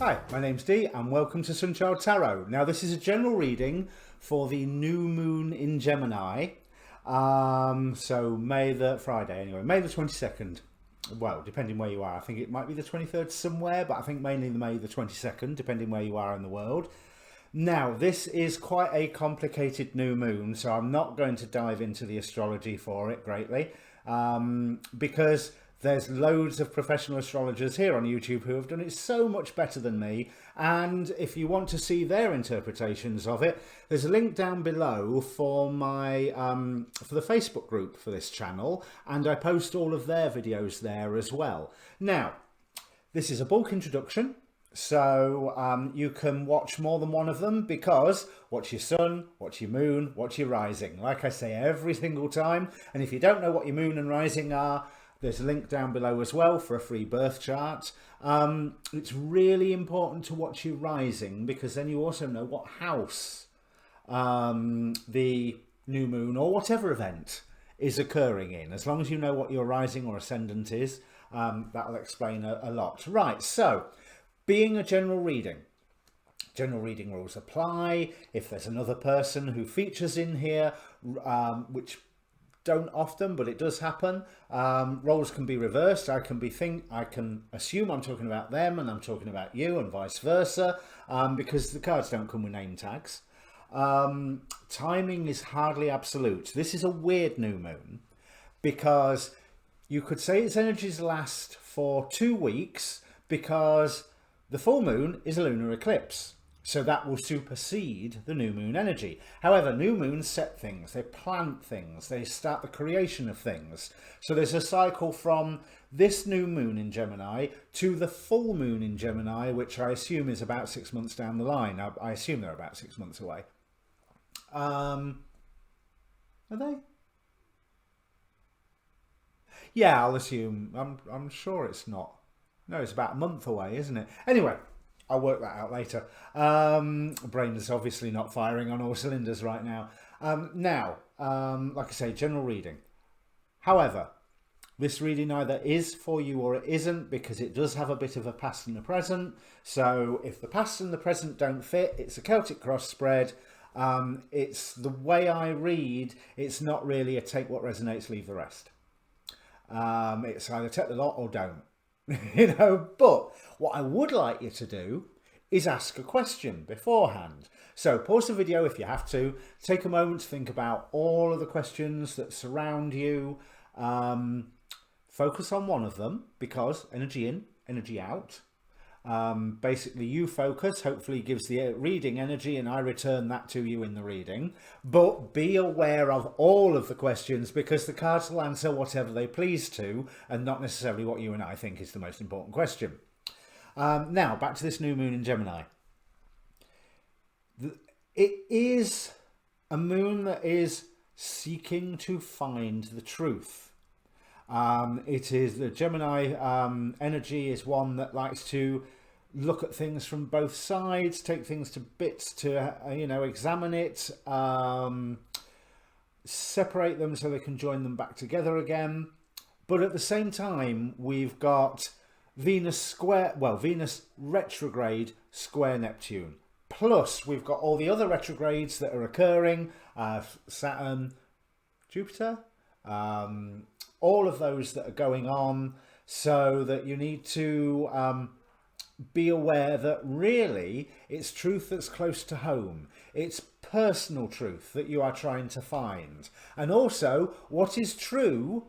Hi, my name's Dee and welcome to Untitled Tarot. Now this is a general reading for the new moon in Gemini. So May the 22nd. Well, depending where you are. I think it might be the 23rd somewhere, but I think mainly the May the 22nd, depending where you are in the world. Now, this is quite a complicated new moon, so I'm not going to dive into the astrology for it greatly, because there's loads of professional astrologers here on YouTube who have done it so much better than me. And if you want to see their interpretations of it, there's a link down below for my for the Facebook group for this channel, and I post all of their videos there as well. Now, this is a bulk introduction, so you can watch more than one of them, because watch your sun, watch your moon, watch your rising, like I say every single time. And if you don't know what your moon and rising are, there's a link down below as well for a free birth chart. It's really important to watch your rising, because then you also know what house the new moon or whatever event is occurring in. As long as you know what your rising or ascendant is, that'll explain a lot. Right, so being a general reading rules apply. If there's another person who features in here, which don't often, but it does happen, roles can be reversed. I can assume I'm talking about them and I'm talking about you, and vice versa, because the cards don't come with name tags. Timing is hardly absolute. This is a weird new moon, because you could say its energies last for 2 weeks, because the full moon is a lunar eclipse. So that will supersede the new moon energy. However, new moons set things, they plant things, they start the creation of things. So there's a cycle from this new moon in Gemini to the full moon in Gemini, which I assume is about 6 months down the line. I assume they're about 6 months away. Are they? Yeah, I'll assume. I'm sure it's not. No, it's about a month away, isn't it? Anyway, I'll work that out later. Brain is obviously not firing on all cylinders right now. Like I say, general reading. However, this reading either is for you or it isn't, because it does have a bit of a past and a present. So if the past and the present don't fit, it's a Celtic cross spread. It's the way I read. It's not really a take what resonates, leave the rest. It's either take the lot or don't. But what I would like you to do is ask a question beforehand. So pause the video if you have to, take a moment to think about all of the questions that surround you. Focus on one of them, because energy in, energy out. Basically you focus, hopefully gives the reading energy, and I return that to you in the reading. But be aware of all of the questions, because the cards will answer whatever they please to, and not necessarily what you and I think is the most important question. Now back to this new moon in Gemini. It is a moon that is seeking to find the truth. It is the Gemini energy is one that likes to look at things from both sides, take things to bits to examine it, separate them so they can join them back together again. But at the same time, we've got Venus retrograde square Neptune, plus we've got all the other retrogrades that are occurring, Saturn, Jupiter, all of those that are going on, so that you need to be aware that really it's truth that's close to home. It's personal truth that you are trying to find. And also, what is true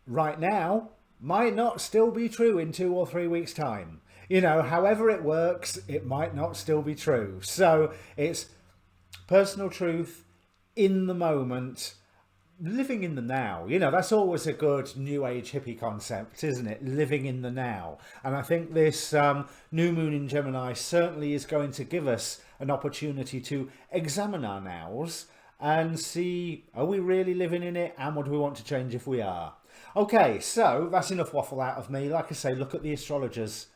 right now might not still be true in 2 or 3 weeks' time. However it works, it might not still be true. So it's personal truth in the moment, living in the now. That's always a good new age hippie concept, isn't it? Living in the now. And I think this new moon in Gemini certainly is going to give us an opportunity to examine our nows and see, are we really living in it, and what do we want to change if we are? Okay, so that's enough waffle out of me. Like I say, look at the astrologers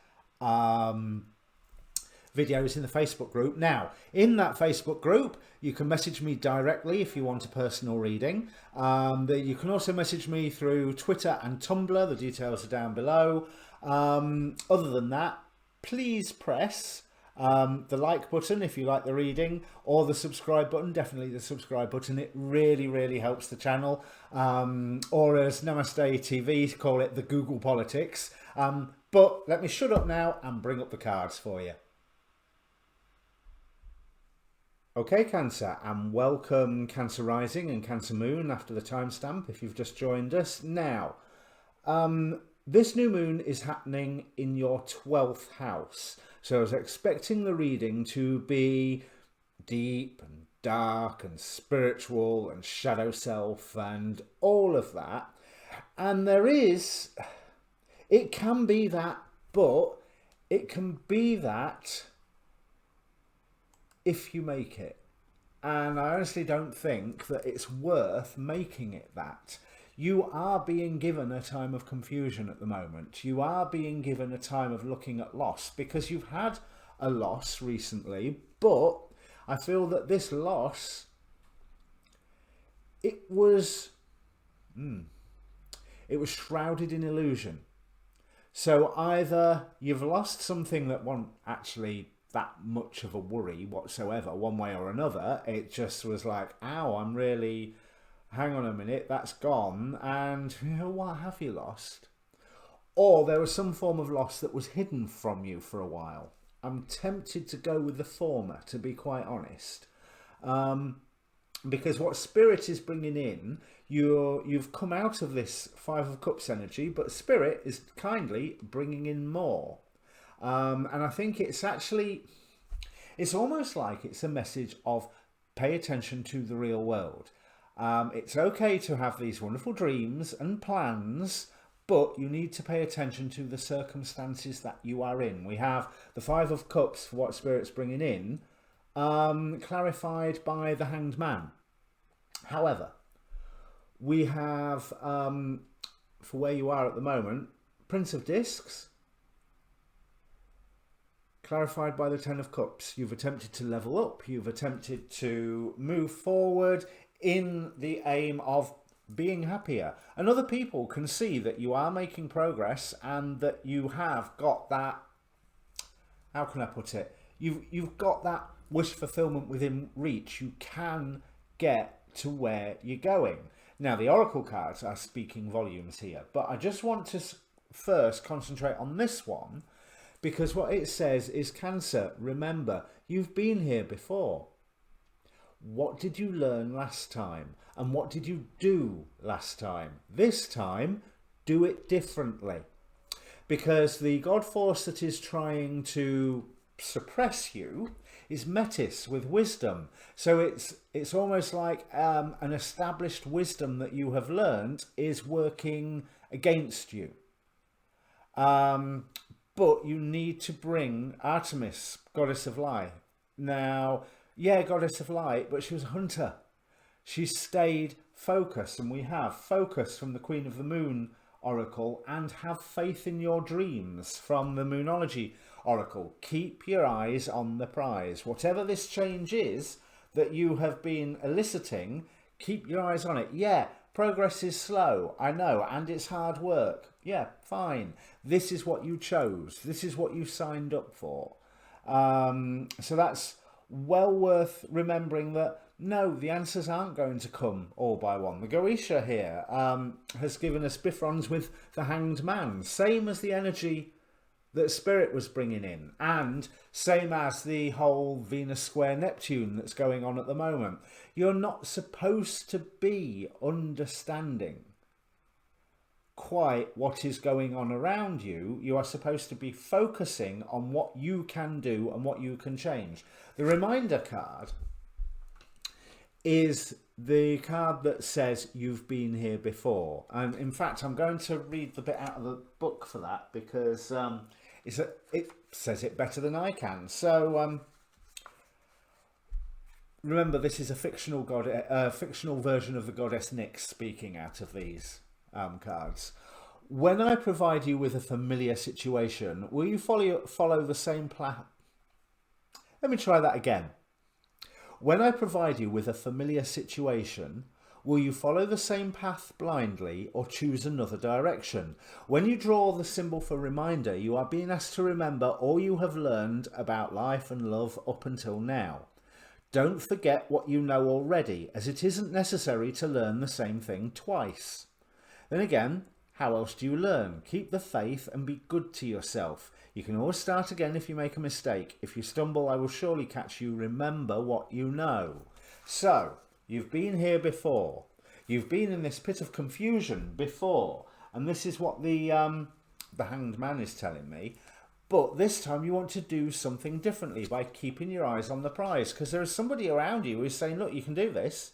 videos in the Facebook group. Now, in that Facebook group, you can message me directly if you want a personal reading. You can also message me through Twitter and Tumblr. The details are down below. Other than that, please press the like button if you like the reading, or the subscribe button. Definitely the subscribe button. It really, really helps the channel. Or as Namaste TV call it, the Google politics. But let me shut up now and bring up the cards for you. Okay, Cancer, and welcome Cancer Rising and Cancer Moon after the timestamp if you've just joined us. Now, this new moon is happening in your 12th house. So I was expecting the reading to be deep and dark and spiritual and shadow self and all of that. And it can be that, but it can be that if you make it. And I honestly don't think that it's worth making it that. You are being given a time of confusion at the moment. You are being given a time of looking at loss because you've had a loss recently, but I feel that this loss, it was shrouded in illusion. So either you've lost something that wasn't actually that much of a worry whatsoever, one way or another. It just was like, ow, hang on a minute, that's gone, and what have you lost? Or there was some form of loss that was hidden from you for a while. I'm tempted to go with the former, to be quite honest, because what Spirit is bringing in, you've come out of this Five of Cups energy, but Spirit is kindly bringing in more. And I think it's almost like it's a message of pay attention to the real world. It's okay to have these wonderful dreams and plans, but you need to pay attention to the circumstances that you are in. We have the Five of Cups for what Spirit's bringing in, clarified by the Hanged Man. However, we have, for where you are at the moment, Prince of Discs, clarified by the Ten of Cups. You've attempted to level up. You've attempted to move forward in the aim of being happier. And other people can see that you are making progress and that you have got that, how can I put it? You've got that wish fulfillment within reach. You can get to where you're going. Now, the Oracle cards are speaking volumes here, but I just want to first concentrate on this one, because what it says is, Cancer, remember, you've been here before. What did you learn last time? And what did you do last time? This time, do it differently. Because the God force that is trying to suppress you is Metis with wisdom. So it's almost like an established wisdom that you have learned is working against you. But you need to bring Artemis, goddess of light. Now, yeah, goddess of light, but she was a hunter. She stayed focused, and we have focus from the Queen of the Moon Oracle, and have faith in your dreams from the Moonology Oracle. Keep your eyes on the prize. Whatever this change is that you have been eliciting, keep your eyes on it. Yeah, progress is slow, I know, and it's hard work. Yeah, fine. This is what you chose. This is what you signed up for. So that's well worth remembering that, no, the answers aren't going to come all by one. The Goetia here has given us Bifrons with the Hanged Man. Same as the energy that Spirit was bringing in. And same as the whole Venus square Neptune that's going on at the moment. You're not supposed to be understanding quite what is going on around you. You are supposed to be focusing on what you can do and what you can change. The reminder card is the card that says you've been here before, and in fact I'm going to read the bit out of the book for that, because it says it better than I can. So remember, this is a fictional fictional version of the goddess Nyx speaking out of these cards. When I provide you with a familiar situation, will you follow the same plan? Let me try that again. When I provide you with a familiar situation, Will you follow the same path blindly or choose another direction? When you draw the symbol for reminder, you are being asked to remember all you have learned about life and love up until now. Don't forget what you know already, as it isn't necessary to learn the same thing twice. Then again, how else do you learn? Keep the faith and be good to yourself. You can always start again if you make a mistake. If you stumble, I will surely catch you. Remember what you know. So, you've been here before. You've been in this pit of confusion before. And this is what the Hanged Man is telling me. But this time you want to do something differently by keeping your eyes on the prize. Because there is somebody around you who's saying, look, you can do this.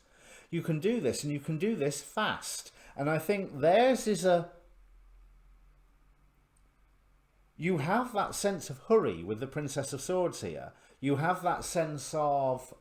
You can do this, and you can do this fast. And I think theirs is you have that sense of hurry with the Princess of Swords here. You have that sense of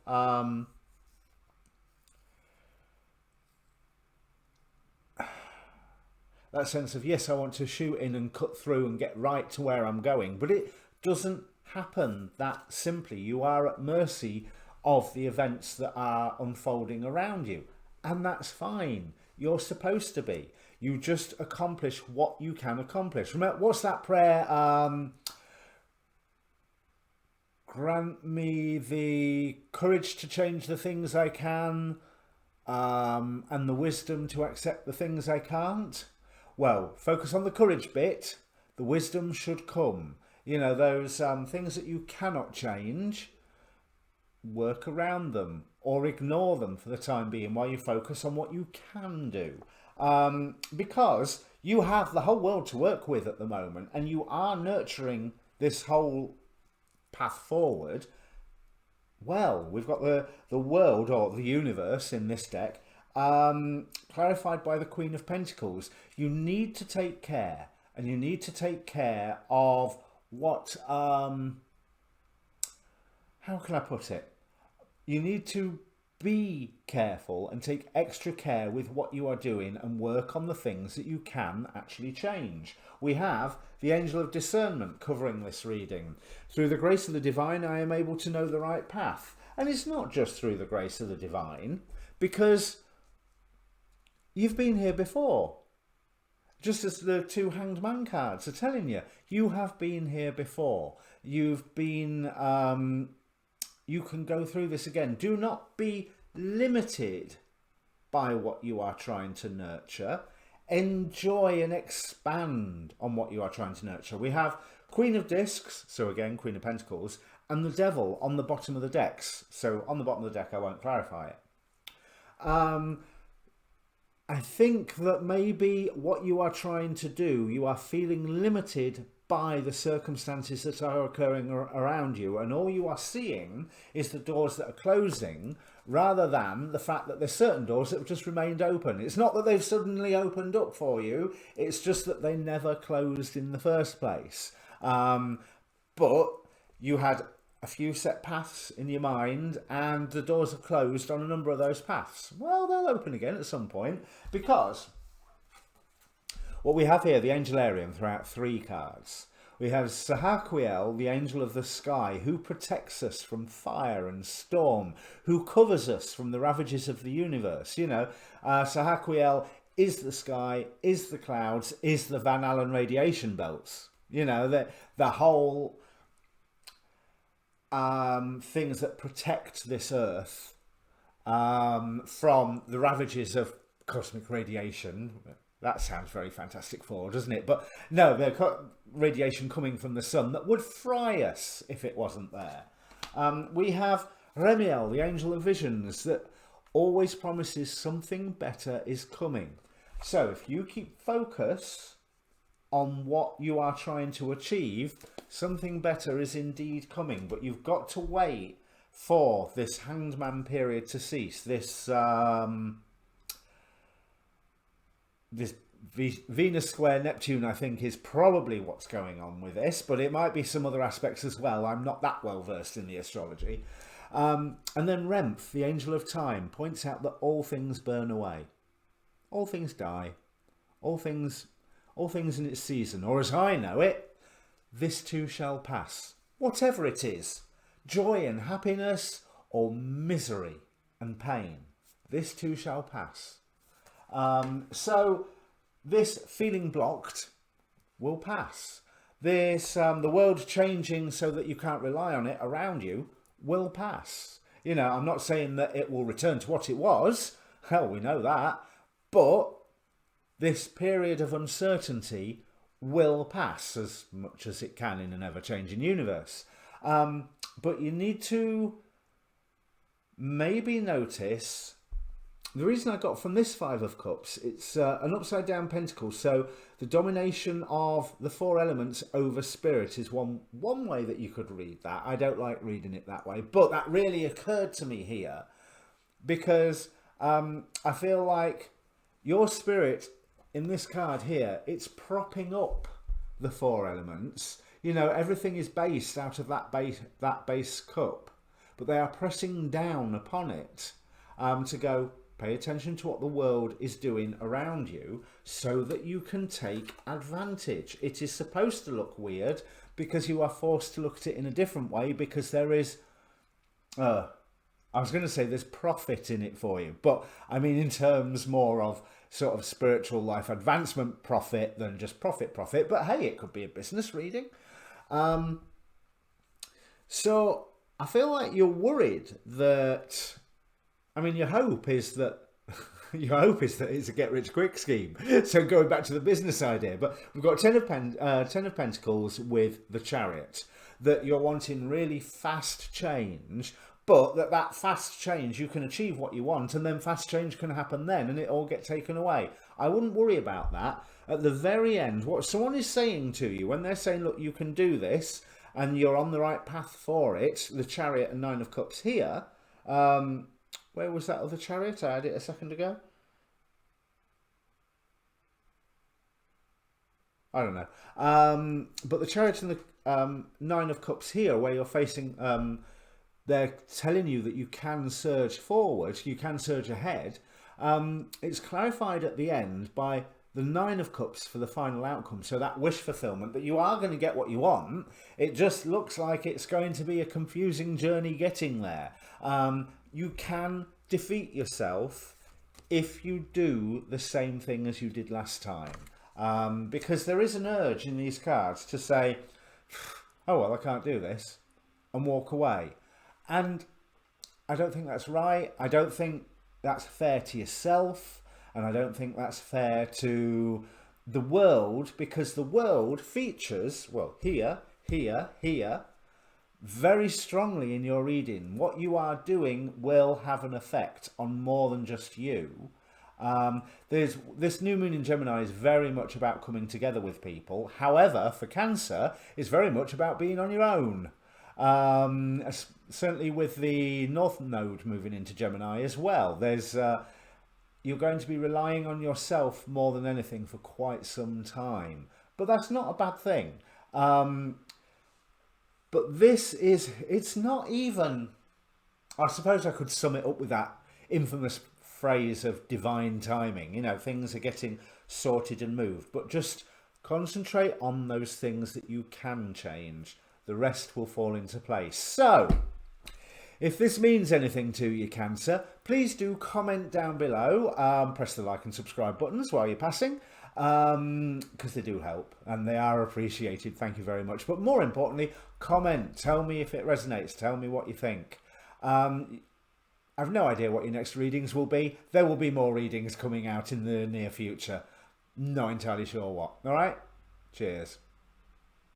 yes, I want to shoot in and cut through and get right to where I'm going. But it doesn't happen that simply. You are at mercy of the events that are unfolding around you. And that's fine. You're supposed to be. You just accomplish what you can accomplish. Remember, what's that prayer? Grant me the courage to change the things I can, and the wisdom to accept the things I can't. Well, focus on the courage bit. The wisdom should come. You know, those things that you cannot change, work around them or ignore them for the time being while you focus on what you can do. Because you have the whole world to work with at the moment, and you are nurturing this whole path forward. Well, we've got the world, or the universe in this deck, clarified by the Queen of Pentacles. You need to take care, and you need to take care of what, how can I put it? You need to be careful and take extra care with what you are doing and work on the things that you can actually change. We have the Angel of Discernment covering this reading. Through the grace of the divine, I am able to know the right path. And it's not just through the grace of the divine, because you've been here before. Just as the two Hanged Man cards are telling you, you have been here before. You've been... you can go through this again. Do not be limited by what you are trying to nurture. Enjoy and expand on what you are trying to nurture. We have Queen of Discs, so again, Queen of Pentacles, and the Devil on the bottom of the decks. So on the bottom of the deck, I won't clarify it. I think that maybe what you are trying to do, you are feeling limited by the circumstances that are occurring around you, and all you are seeing is the doors that are closing rather than the fact that there's certain doors that have just remained open. It's not that they've suddenly opened up for you, it's just that they never closed in the first place. But you had a few set paths in your mind, and the doors are closed on a number of those paths. Well, they'll open again at some point, because what we have here, the Angel Arian, throughout 3 cards. We have Sahaquiel, the Angel of the Sky, who protects us from fire and storm, who covers us from the ravages of the universe. You know, Sahaquiel is the sky, is the clouds, is the Van Allen radiation belts. You know, the whole things that protect this Earth from the ravages of cosmic radiation. That sounds very Fantastic Four, doesn't it? But no, the radiation coming from the sun that would fry us if it wasn't there. We have Remiel, the Angel of Visions, that always promises something better is coming. So if you keep focus on what you are trying to achieve, something better is indeed coming. But you've got to wait for this Hanged Man period to cease. This Venus square Neptune, I think, is probably what's going on with this, but it might be some other aspects as well. I'm not that well versed in the astrology. And then Remph, the Angel of Time, points out that all things burn away. All things die. All things in its season, or as I know it, this too shall pass. Whatever it is, joy and happiness, or misery and pain, this too shall pass. So this feeling blocked will pass. This the world changing so that you can't rely on it around you will pass. You know, I'm not saying that it will return to what it was. Hell, we know that. But this period of uncertainty will pass as much as it can in an ever-changing universe. But you need to maybe notice, the reason I got from this Five of Cups, it's an upside down pentacle. So the domination of the four elements over spirit is one way that you could read that. I don't like reading it that way, but that really occurred to me here because I feel like your spirit in this card here, it's propping up the four elements. You know, everything is based out of that base cup, but they are pressing down upon it to go, pay attention to what the world is doing around you so that you can take advantage. It is supposed to look weird because you are forced to look at it in a different way because there is, I was going to say there's profit in it for you, but I mean in terms more of sort of spiritual life advancement profit than just profit. But hey, it could be a business reading. So I feel like you're worried that, I mean, your hope is that it's a get rich quick scheme. So going back to the business idea, but we've got Ten of Pentacles with the Chariot, that you're wanting really fast change, but that fast change, you can achieve what you want, and then fast change can happen then, and it all get taken away. I wouldn't worry about that. At the very end, what someone is saying to you, when they're saying, look, you can do this, and you're on the right path for it, the Chariot and Nine of Cups here, where was that other Chariot? I had it a second ago. I don't know. But the Chariot and the Nine of Cups here, where you're facing, they're telling you that you can surge forward, you can surge ahead. It's clarified at the end by the Nine of Cups for the final outcome. So that wish fulfillment, that you are going to get what you want. It just looks like it's going to be a confusing journey getting there. You can defeat yourself if you do the same thing as you did last time. Because there is an urge in these cards to say, oh, well, I can't do this, and walk away. And I don't think that's right. I don't think that's fair to yourself. And I don't think that's fair to the world, because the world features, well, here, very strongly in your reading. What you are doing will have an effect on more than just you. There's this new moon in Gemini is very much about coming together with people. However, for Cancer, it's very much about being on your own. Certainly with the North Node moving into Gemini as well. There's you're going to be relying on yourself more than anything for quite some time. But that's not a bad thing. But this is, it's not even, I suppose I could sum it up with that infamous phrase of divine timing. You know, things are getting sorted and moved. But just concentrate on those things that you can change. The rest will fall into place. So, if this means anything to you, Cancer, please do comment down below. Press the like and subscribe buttons while you're passing, because they do help and they are appreciated. Thank you very much. But more importantly, comment. Tell me if it resonates. Tell me what you think. I've no idea what your next readings will be. There will be more readings coming out in the near future. Not entirely sure what. All right? Cheers.